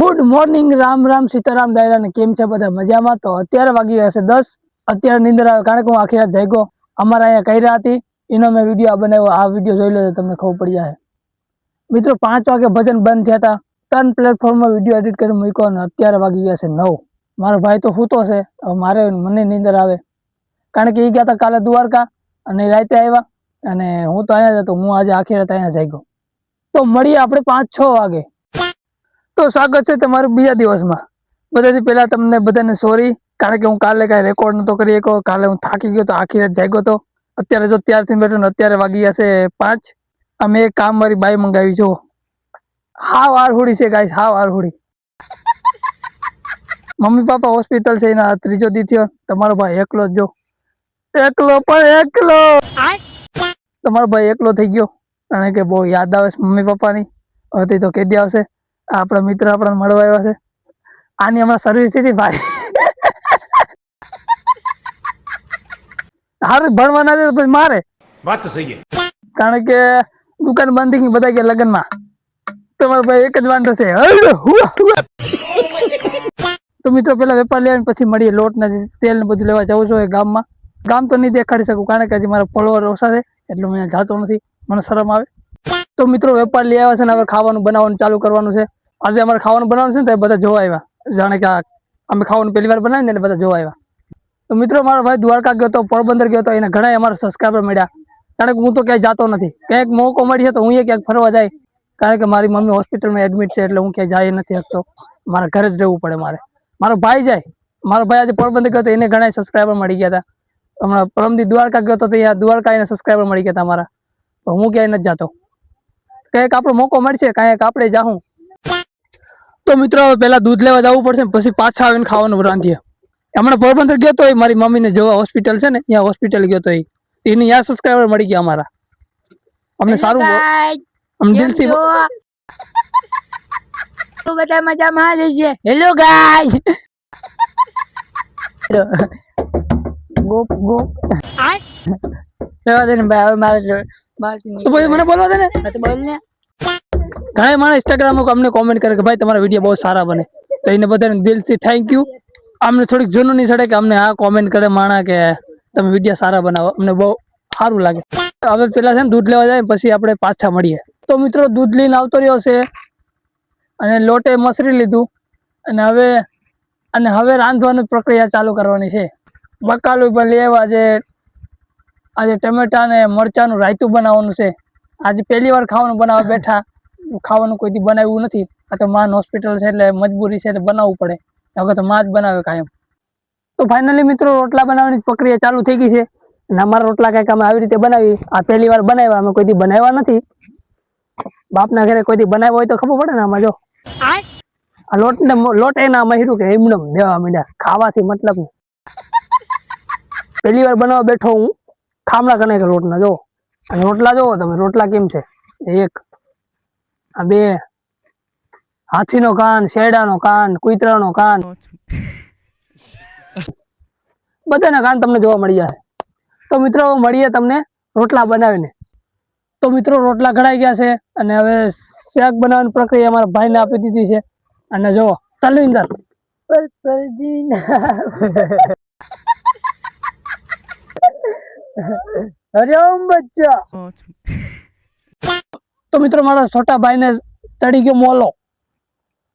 Good morning, Ram Ram, Sitaram, ડાયરા ને કેમ છે બધા મજામાં? તો અત્યારે વાગી ગયા છે 10. અત્યારે નીંદર આવે કારણ કે હું આખી રાત જાગ્યો. અમારા અહીંયા કર્યા હતી એનો મેં વિડીયો બનાવ્યો. આ વિડીયો જોઈ લો તો તમને ખબર પડી જાય. મિત્રો 5 વાગે ભજન બંધ થયા હતા. 3 પ્લેટફોર્મમાં વિડીયો એડિટ કરી મૂક્યો અને અત્યારે વાગી ગયા છે 9. મારો ભાઈ તો સૂતો છે. હવે મને નીંદર આવે કારણ કે એ ગયા હતા કાલે દ્વારકા અને રાતે આવ્યા અને હું તો અહીંયા જ હતો. હું આજે આખી રાત અહીંયા જાગ્યો. તો મળીએ આપણે 5-6 વાગે. તો સ્વાગત છે તમારું બીજા દિવસમાં. બધાથી પહેલા તમને બધાને સોરી, કારણ કે હું કાલે કાંઈ રેકોર્ડ નતો કરી શક્યો. કાલે હું થાકી ગયો તો આખી રાત જાગ્યો હતો. અત્યારે જો ત્યારથી બેઠો ને અત્યારે વાગી ગયા છે 5. અમે એક કામ મારી બાઈ મંગાવી છો. હાવ આરહુડી છે ગાઈસ, હાવ આરહુડી. મમ્મી પપ્પા હોસ્પિટલ છે, એના 3જો દી થયો. તમારો ભાઈ એકલો જ જો, એકલો પણ એકલો. તમારો ભાઈ એકલો થઈ ગયો કારણ કે બહુ યાદ આવે છે મમ્મી પપ્પાની. હવે તો કેદી આવશે? આપણા મિત્ર આપણને મળવા આવ્યા છે. આની હમણાં સર્વિસ હતી ભાઈ. હારું ભણવાના છે પછી મારે વાત તો સહી છે, કારણ કે દુકાન બંધ થઈ ગઈ, બધા ગયા લગ્નમાં. તમારો ભાઈ એક જ વાંધો છે. તો મિત્રો પેલા વેપાર લેવા પછી મળીએ. લોટ ને તેલ ને બધું લેવા જવું છું ગામમાં. ગામ તો નહીં દેખાડી શકું કારણ કે હજી મારા ફોલોવર ઓછા છે એટલે હું જાતો નથી, મને શરમ આવે. તો મિત્રો વેપાર લઈ આવ્યા છે ને હવે ખાવાનું બનાવવાનું ચાલુ કરવાનું છે. આજે અમારે ખાવાનું બનાવવાનું છે ને તો બધા જોવા આવ્યા. જાણે કે અમે ખાવાનું પહેલી વાર બનાવીને એટલે બધા જોવા આવ્યા. તો મિત્રો મારો ભાઈ દ્વારકા ગયો તો, પોરબંદર ગયો તો, એને ઘણા અમારા સબસ્ક્રાઈબર મળ્યા. કારણ કે હું તો ક્યાંય જાતો નથી. ક્યાંક મોકો મળીએ તો હું ક્યાંક ફરવા જાય કારણ કે મારી મમ્મી હોસ્પિટલમાં એડમિટ છે એટલે હું ક્યાંય જઈ નથી શકતો. મારા ઘરે જ રહેવું પડે મારે. મારો ભાઈ જાય. મારો ભાઈ આજે પોરબંદર ગયો તો એને ઘણા સબસ્ક્રાઈબર મળી ગયા હતા. હમણાં પરમદી દ્વારકા ગયો તો ત્યાં દ્વારકા એને સબસ્ક્રાઈબર મળી ગયા હતા મારા. તો હું ક્યાંય નથી જાતો. કંઈક આપણો મોકો મળશે, કાંઈક આપણે જાઉં. તો મિત્રો પેલા દૂધ લેવા જવું પડશે, પછી પાછા આવીને ખાવાનું રાંધીએ. હમણાં પોરબંદર ગયો તો મારી મમ્મીને જોવા હોસ્પિટલ છે ને, ત્યાં હોસ્પિટલ ગયો તો એને ત્યાં સબસ્ક્રાઈબર મળી ગયા અમારા. અમને સારું, અમને દિલથી બધા મજામાં લેજે. Hello guys. ગોપ ગોપ લેવા દે ને ભાઈ. હવે મારે તો પછી મને બોલવા દે ને. તો બોલ ને. ઘણા મારા ઇન્સ્ટાગ્રામમાં અમને કોમેન્ટ કરે કે ભાઈ તમારા વિડીયો બહુ સારા બને. તો એને બધાને દિલથી થેન્ક યુ. અમને થોડીક જૂનું નહીં ચડે કે અમને આ કોમેન્ટ કરે માણા કે તમે વિડીયો સારા બનાવો. અમને બહુ સારું લાગે. હવે પેલા છે ને દૂધ લેવા જાય પછી આપણે પાછા મળીએ. તો મિત્રો દૂધ લઈને આવતો રહ્યો છે અને લોટે મસરી લીધું અને હવે રાંધવાની પ્રક્રિયા ચાલુ કરવાની છે. બકાલું પણ લેવા આજે ટમેટા અને મરચાનું રાયતું બનાવવાનું છે. આજે પહેલી વાર ખાવાનું બનાવવા બેઠા. ખાવાનું કોઈથી બનાવ્યું નથી. આ તો માન હોસ્પિટલ છે એટલે મજબૂરી છે એટલે બનાવવું પડે. હવે તો માં જ બનાવે કાયમ. તો ફાઇનલી મિત્રો રોટલા બનાવવાની પ્રક્રિયા ચાલુ થઈ ગઈ છે અને અમારા રોટલા કંઈક અમે આવી રીતે બનાવી. આ પહેલી વાર બનાવ્યા, અમે કોઈથી બનાવ્યા નથી. બાપના ઘરે કોઈથી બનાવ્યો હોય તો ખબર પડે ને. આમાં જો આ લોટ એના મહિરું કે એમને દેવા માંડ્યા ખાવાથી મતલબ ને. પહેલી વાર બનાવવા બેઠો હું. ખામડા કને કે રોટના જો, અને રોટલા જોવો તમે, રોટલા કેમ છે? 1 આ 2 હાથીનો કાન, શેરડાનો કાન, કુતરાનો કાન, બધાના કાન તમને જોવા મળી જશે. તો મિત્રો મળીએ તમને રોટલા બનાવીને. તો મિત્રો રોટલા ઘડાઈ ગયા છે અને હવે શાક બનાવવાની પ્રક્રિયા અમારા ભાઈને આપી દીધી છે. અને જો તલવિંદર હરિઓમ બચ્ચા. તો મિત્રો મારા છોટા ભાઈને ચડી ગયો મોલો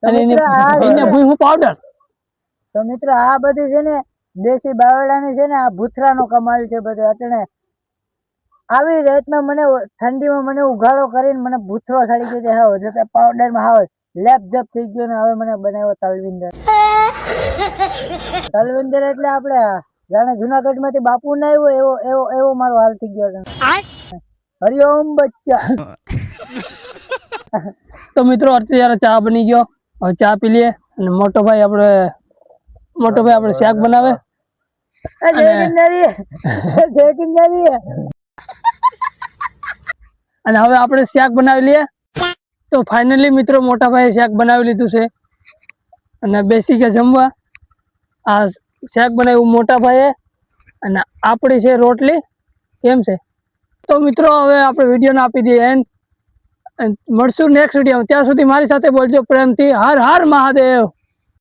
અને એને ભૂંયનું પાવડર. તો મિત્રો આ બધી છે ને દેશી બાવળાની છે ને આ ભૂથરાનો કમાલ છે બધો. એટલે આવી રીતના મને ઠંડીમાં મને ઉઘાડો કરીને મને ભૂથરો ચડી ગયો છે. હાવ જો કે પાવડરમાં હાવ લેપ જપ થઈ ગયો ને હવે મને બનાવ્યો તલવિંદર. તલવિંદર એટલે આપણે જાણે જુનાગઢ માંથી બાપુ ના આવ્યો એવો એવો એવો મારો હાલ થઈ ગયો છે. હરિઓમ બચ્ચા. તો મિત્રો અત્યારે ચા બની ગયો. હવે ચા પી લઈએ અને મોટો ભાઈ આપણે શાક બનાવે. અને હવે આપણે શાક બનાવી લઈએ. તો ફાઇનલી મિત્રો મોટા ભાઈએ શાક બનાવી લીધું છે અને બેસી ગયા જમવા. આ શાક બનાવ્યું મોટા ભાઈએ અને આપણી છે રોટલી. કેમ છે? તો મિત્રો હવે આપણે વિડીયોને આપી દઈએ એન્ડ. મળશું નેક્સ્ટ વિડીયો. ત્યાં સુધી મારી સાથે બોલજો પ્રેમથી. હર હર મહાદેવ.